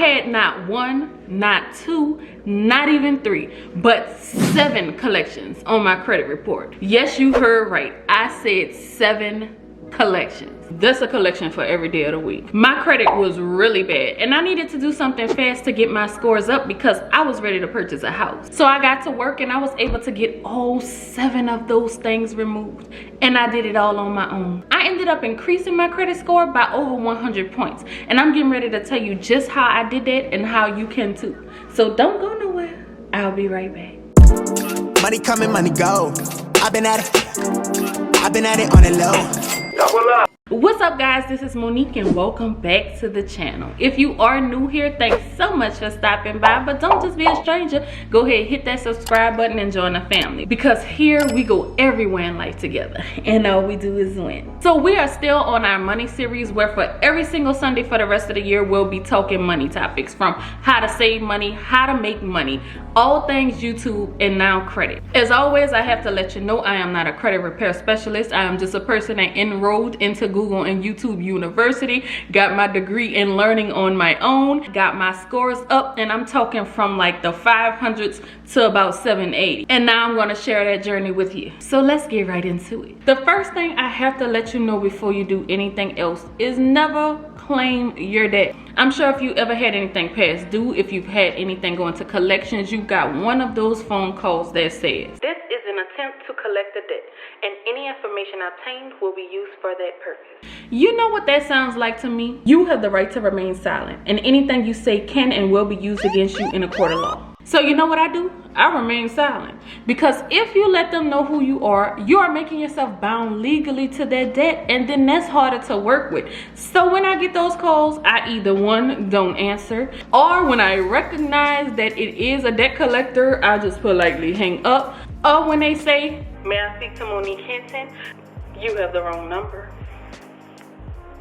had not 1, not 2, not even 3, but 7 collections on my credit report. Yes, you heard right. I said 7 collections. That's a collection for every day of the week. My credit was really bad and I needed to do something fast to get my scores up because I was ready to purchase a house. So I got to work and I was able to get all 7 of those things removed, and I did it all on my own. I ended up increasing my credit score by over 100 points, and I'm getting ready to tell you just how I did that and how you can too. So don't go nowhere. I'll be right back. Money coming, money go. I've been at it on the low. Double up. What's up, guys? This is Monique and welcome back to the channel. If you are new here, thanks so much for stopping by, but don't just be a stranger. Go ahead, hit that subscribe button and join the family, because here we go everywhere in life together and all we do is win. So we are still on our money series, where for every single Sunday for the rest of the year we'll be talking money topics, from how to save money, how to make money, all things YouTube, and now credit. As always, I have to let you know I am not a credit repair specialist. I am just a person that enrolled into Google and YouTube University, got my degree in learning on my own, got my scores up, and I'm talking from like the 500s to about 780. And now I'm going to share that journey with you. So let's get right into it. The first thing I have to let you know before you do anything else is never claim your debt. I'm sure if you ever had anything past due, if you've had anything go into collections, you got one of those phone calls that says, "This is an attempt to collect the debt, and any information obtained will be used for that purpose." You know what that sounds like to me? You have the right to remain silent, and anything you say can and will be used against you in a court of law. So you know what I do? I remain silent, because if you let them know who you are making yourself bound legally to their debt, and then that's harder to work with. So when I get those calls, I either one, don't answer, or when I recognize that it is a debt collector, I just politely hang up. Or when they say, "May I speak to Monique Hinton?" You have the wrong number.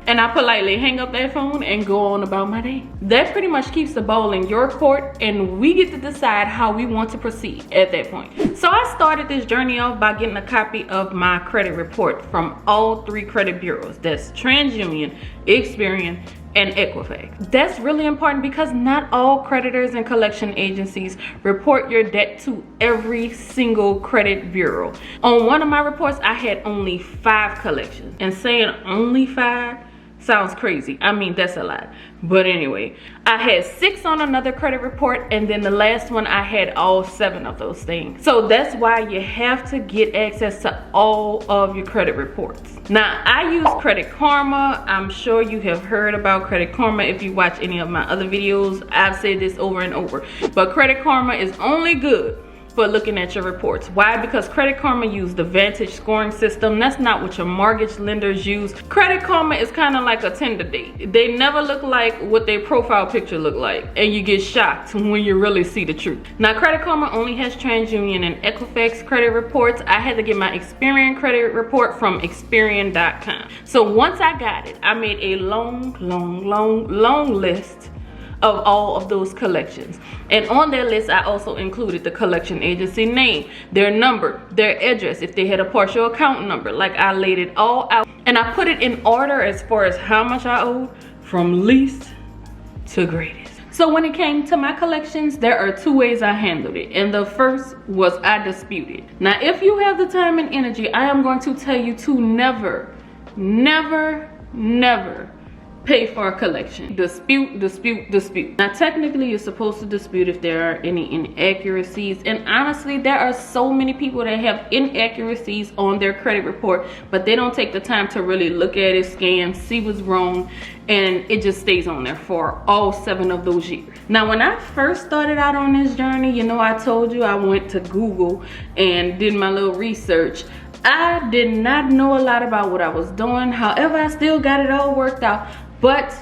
And I politely hang up that phone and go on about my day. That pretty much keeps the ball in your court, and we get to decide how we want to proceed at that point. So I started this journey off by getting a copy of my credit report from all 3 credit bureaus. That's TransUnion, Experian, and Equifax. That's really important because not all creditors and collection agencies report your debt to every single credit bureau. On one of my reports, I had only 5 collections, and saying only 5 sounds crazy. I mean, that's a lot. But anyway, I had 6 on another credit report, and then the last one I had all 7 of those things. So that's why you have to get access to all of your credit reports. Now, I use Credit Karma. I'm sure you have heard about Credit Karma if you watch any of my other videos. I've said this over and over, but Credit Karma is only good for looking at your reports. Why? Because Credit Karma use the Vantage scoring system. That's not what your mortgage lenders use. Credit Karma is kind of like a Tinder date. They never look like what their profile picture look like, and you get shocked when you really see the truth. Now, Credit Karma only has TransUnion and Equifax credit reports. I had to get my Experian credit report from Experian.com. So once I got it, I made a long list of all of those collections, and on their list I also included the collection agency name, their number, their address, if they had a partial account number. Like, I laid it all out, and I put it in order as far as how much I owed, from least to greatest. So when it came to my collections, there are 2 ways I handled it, and the first was I disputed. Now, if you have the time and energy, I am going to tell you to never pay for a collection. Dispute. Now, technically, you're supposed to dispute if there are any inaccuracies. And honestly, there are so many people that have inaccuracies on their credit report, but they don't take the time to really look at it, scan, see what's wrong, and it just stays on there for all 7 of those years. Now, when I first started out on this journey, you know, I told you I went to Google and did my little research. I did not know a lot about what I was doing. However, I still got it all worked out. But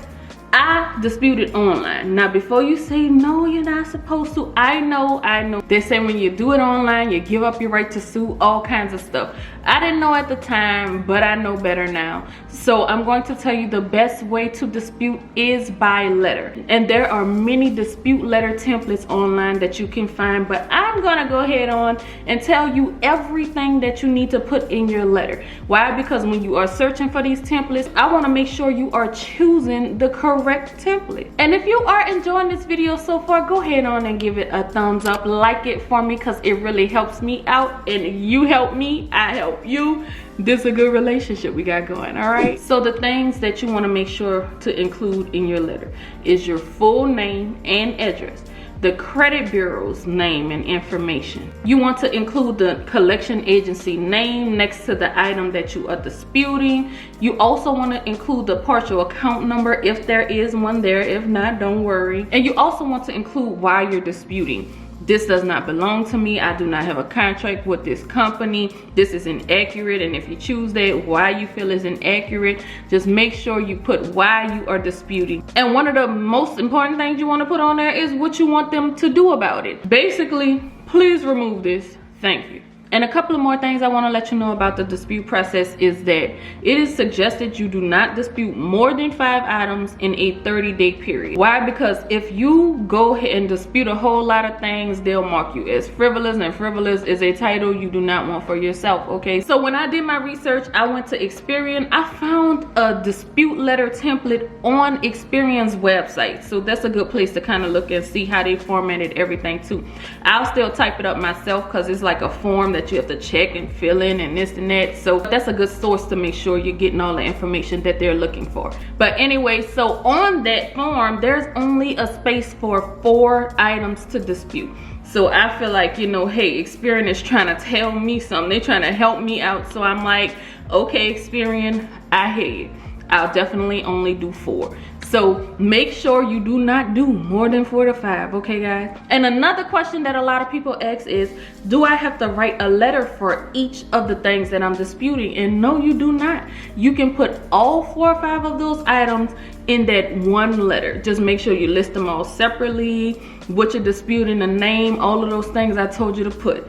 I disputed online. Now, before you say, no, you're not supposed to, I know. They say when you do it online, you give up your right to sue, all kinds of stuff. I didn't know at the time, but I know better now. So I'm going to tell you the best way to dispute is by letter. And there are many dispute letter templates online that you can find, but I'm gonna go ahead on and tell you everything that you need to put in your letter. Why? Because when you are searching for these templates, I wanna make sure you are choosing the correct correct template. And if you are enjoying this video so far, go ahead on and give it a thumbs up. Like it for me, because it really helps me out, and you help me, I help you. This is a good relationship we got going. All right, so the things that you want to make sure to include in your letter is your full name and address, the credit bureau's name and information. You want to include the collection agency name next to the item that you are disputing. You also want to include the partial account number if there is one there. If not, don't worry. And you also want to include why you're disputing. This does not belong to me. I do not have a contract with this company. This is inaccurate. And if you choose that, why you feel is inaccurate, just make sure you put why you are disputing. And one of the most important things you want to put on there is what you want them to do about it. Basically, please remove this. Thank you. And a couple of more things I want to let you know about the dispute process is that it is suggested you do not dispute more than 5 items in a 30-day period. Why? Because if you go ahead and dispute a whole lot of things, they'll mark you as frivolous, and frivolous is a title you do not want for yourself, okay? So when I did my research, I went to Experian. I found a dispute letter template on Experian's website. So that's a good place to kind of look and see how they formatted everything too. I'll still type it up myself because it's like a form that you have to check and fill in and this and that. So that's a good source to make sure you're getting all the information that they're looking for. But anyway, so on that form, there's only a space for 4 items to dispute. So I feel like, you know, hey, Experian is trying to tell me something. They're trying to help me out. So I'm like, okay, Experian, I hear you. I'll definitely only do 4. So make sure you do not do more than 4 to 5, okay guys? And another question that a lot of people ask is, do I have to write a letter for each of the things that I'm disputing? And no, you do not. You can put all 4 or 5 of those items in that one letter. Just make sure you list them all separately, what you're disputing, the name, all of those things I told you to put.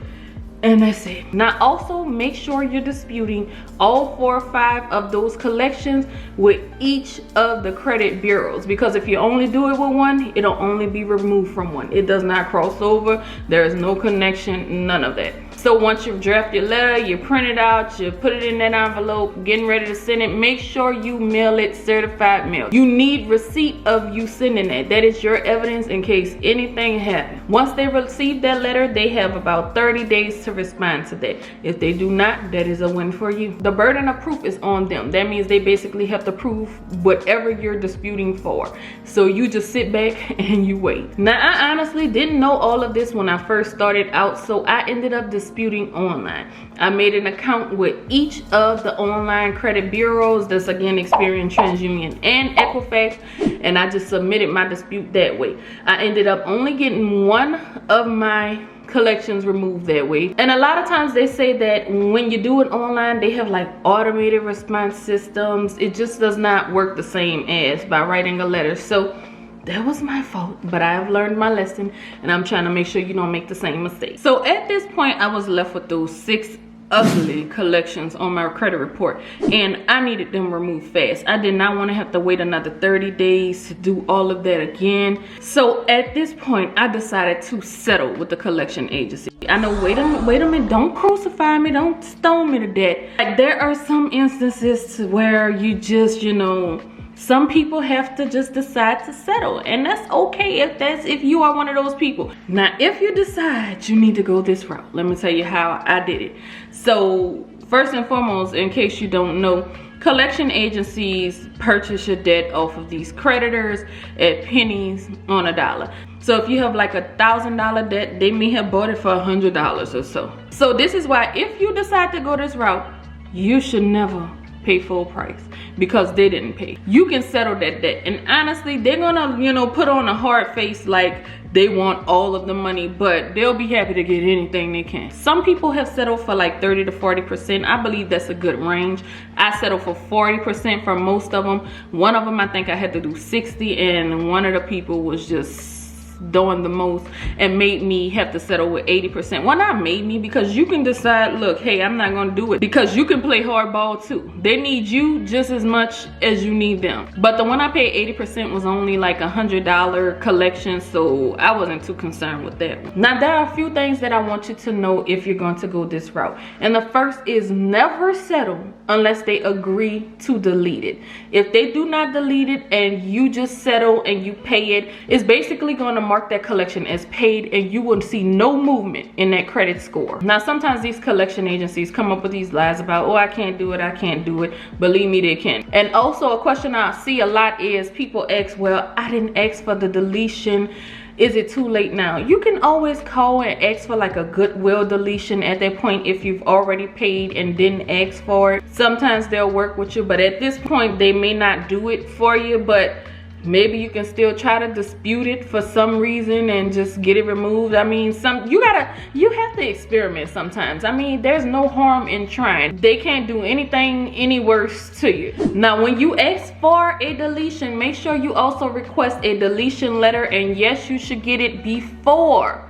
And that's it. Now also make sure you're disputing all 4 or 5 of those collections with each of the credit bureaus, because if you only do it with one, it'll only be removed from one. It does not cross over. There is no connection, none of that. So once you draft your letter, you print it out, you put it in that envelope, getting ready to send it, make sure you mail it certified mail. You need receipt of you sending that. That is your evidence in case anything happens. Once they receive that letter, they have about 30 days to respond to that. If they do not, that is a win for you. The burden of proof is on them. That means they basically have to prove whatever you're disputing for. So you just sit back and you wait. Now, I honestly didn't know all of this when I first started out, so I ended up disputing online. I made an account with each of the online credit bureaus. That's again Experian, TransUnion, and Equifax, and I just submitted my dispute that way. I ended up only getting one of my collections removed that way. And a lot of times they say that when you do it online, they have like automated response systems. It just does not work the same as by writing a letter. So that was my fault, but I have learned my lesson, and I'm trying to make sure you don't make the same mistake. So at this point, I was left with those 6 ugly collections on my credit report, and I needed them removed fast. I did not want to have to wait another 30 days to do all of that again. So at this point, I decided to settle with the collection agency. I know, wait a minute, don't crucify me, don't stone me to death. Like, there are some instances where you just, you know, some people have to just decide to settle, and that's okay if you are one of those people. Now, if you decide you need to go this route, let me tell you how I did it. So first and foremost, in case you don't know, collection agencies purchase your debt off of these creditors at pennies on a dollar. So if you have like $1,000 debt, they may have bought it for $100 or so. So this is why, if you decide to go this route, you should never pay full price, because they didn't pay. You can settle that debt, and honestly, they're gonna, you know, put on a hard face like they want all of the money, but they'll be happy to get anything they can. Some people have settled for like 30 to 40%. I believe that's a good range. I settled for 40% for most of them. One of them, I think I had to do 60, and one of the people was just doing the most and made me have to settle with 80%. Well, not made me, because you can decide, look, hey, I'm not gonna do it, because you can play hardball too. They need you just as much as you need them. But the one I paid 80% was only like $100 collection, so I wasn't too concerned with that one. Now, there are a few things that I want you to know if you're going to go this route. And the first is never settle unless they agree to delete it. If they do not delete it and you just settle and you pay it, it's basically going to mark that collection as paid, and you will see no movement in that credit score. Now, sometimes these collection agencies come up with these lies about, oh, I can't do it, I can't do it. Believe me, they can. And also a question I see a lot is people ask, well, I didn't ask for the deletion. Is it too late now? You can always call and ask for like a goodwill deletion at that point if you've already paid and didn't ask for it. Sometimes they'll work with you, but at this point they may not do it for you, but maybe you can still try to dispute it for some reason and just get it removed. I mean, you have to experiment sometimes. I mean, there's no harm in trying. They can't do anything any worse to you. Now, when you ask for a deletion, make sure you also request a deletion letter, and yes, you should get it before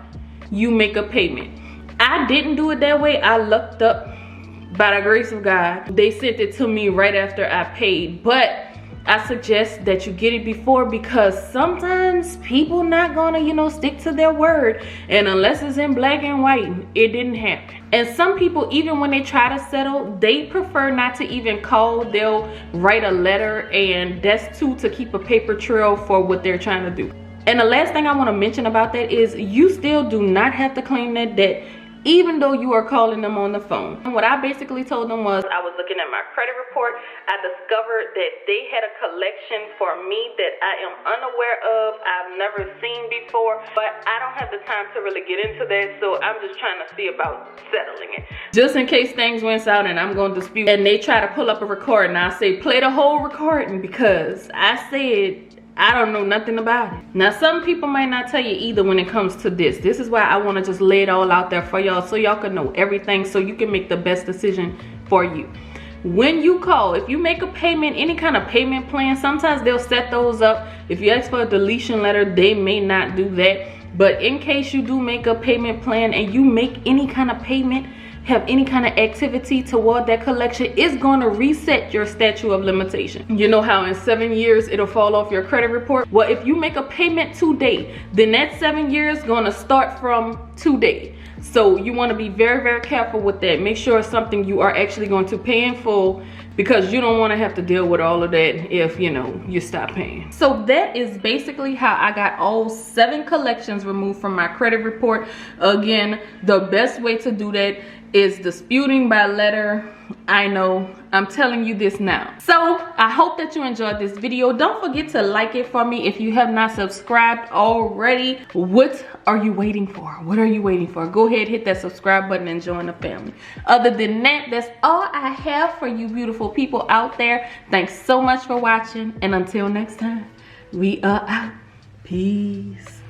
you make a payment. I didn't do it that way. I looked up, by the grace of God, they sent it to me right after I paid, but I suggest that you get it before, because sometimes people not gonna, you know, stick to their word, and unless it's in black and white, it didn't happen. And some people, even when they try to settle, they prefer not to even call. They'll write a letter, and that's to keep a paper trail for what they're trying to do. And the last thing I want to mention about that is you still do not have to claim that debt, even though you are calling them on the phone. And what I basically told them was, I was looking at my credit report. I discovered that they had a collection for me that I am unaware of, I've never seen before, but I don't have the time to really get into that, so I'm just trying to see about settling it. Just in case things went south and I'm going to dispute, and they try to pull up a recording, I say, play the whole recording, because I said, I don't know nothing about it. Now, some people might not tell you either when it comes to this. This is why I want to just lay it all out there for y'all, so y'all can know everything, so you can make the best decision for you. When you call, if you make a payment, any kind of payment plan, sometimes they'll set those up. If you ask for a deletion letter, they may not do that. But in case you do make a payment plan and you make any kind of payment, have any kind of activity toward that collection, it's going to reset your statute of limitation. You know how in 7 years it'll fall off your credit report? Well, if you make a payment today, then that 7 years going to start from today. So you want to be very, very careful with that. Make sure it's something you are actually going to pay in full, because you don't want to have to deal with all of that if, you know, you stop paying. So that is basically how I got all 7 collections removed from my credit report. Again, the best way to do that is disputing by letter. I know, I'm telling you this now. So I hope that you enjoyed this video. Don't forget to like it for me if you have not subscribed already. What are you waiting for? What are you waiting for? Go ahead, hit that subscribe button and join the family. Other than that, that's all I have for you beautiful people out there. Thanks so much for watching, and until next time, we are out. Peace.